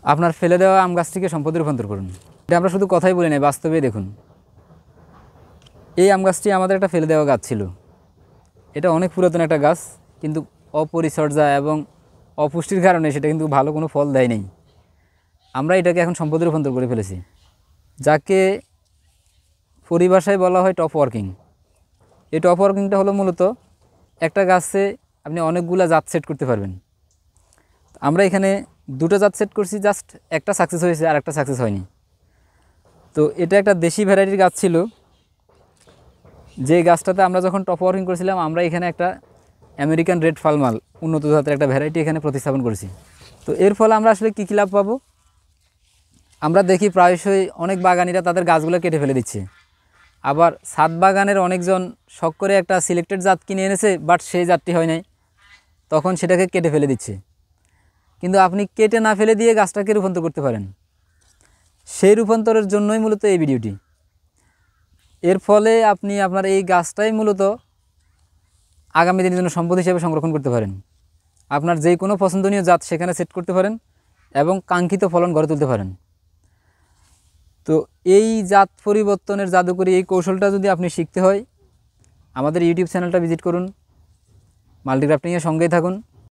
আপনার ফেলে দেওয়া আম গাছটিকে সম্পদে রূপান্তর করুন। এটা আমরা শুধু কথাই বলি নাই, বাস্তবে দেখুন। এই আম গাছটি আমাদের একটা ফেলে দেওয়া গাছ ছিল। এটা অনেক পুরাতন একটা গাছ, কিন্তু অপরিচর্যা এবং অপুষ্টির কারণে সেটা কিন্তু ভালো কোনো ফল দেয় নাই। আমরা এটাকে এখন সম্পদে রূপান্তর করে ফেলেছি, যাকে পরিভাষায় বলা হয় টপ ওয়ার্কিং। এই টপ ওয়ার্কিংটা হলো মূলত একটা গাছে আপনি অনেকগুলা জাত সেট করতে পারবেন। আমরা এখানে দুটো জাত সেট করছি, জাস্ট একটা সাকসেস হয়েছে আর একটা সাকসেস হয়নি। তো এটা একটা দেশি ভ্যারাইটির গাছ ছিল, যে গাছটাতে আমরা যখন টপ ওয়ার্কিং করেছিলাম আমরা এখানে একটা আমেরিকান রেড ফালমাল উন্নত জাতের একটা ভ্যারাইটি এখানে প্রতিস্থাপন করেছি। তো এর ফলে আমরা আসলে কী কী লাভ পাবো? আমরা দেখি প্রায়শই অনেক বাগানিরা তাদের গাছগুলো কেটে ফেলে দিচ্ছে, আবার ছাদ বাগানের অনেকজন শখ করে একটা সিলেক্টেড জাত কিনে এনেছে, বাট সেই জাতটি হয় নাই, তখন সেটাকে কেটে ফেলে দিচ্ছে। কিন্তু আপনি কেটে না ফেলে দিয়ে গাছটাকে রূপান্তর করতে পারেন। সেই রূপান্তরের জন্যই মূলত এই ভিডিওটি। এর ফলে আপনি আপনার এই গাছটাই মূলত আগামী দিনের জন্য সম্পদ হিসেবে সংরক্ষণ করতে পারেন। আপনার যে কোনো পছন্দনীয় জাত সেখানে সেট করতে পারেন এবং কাঙ্ক্ষিত ফলন গড়ে তুলতে পারেন। তো এই জাত পরিবর্তনের জাদুকরি এই কৌশলটা যদি আপনি শিখতে হয়, আমাদের ইউটিউব চ্যানেলটা ভিজিট করুন, মাল্টিক্রাফটিংয়ের সঙ্গেই থাকুন।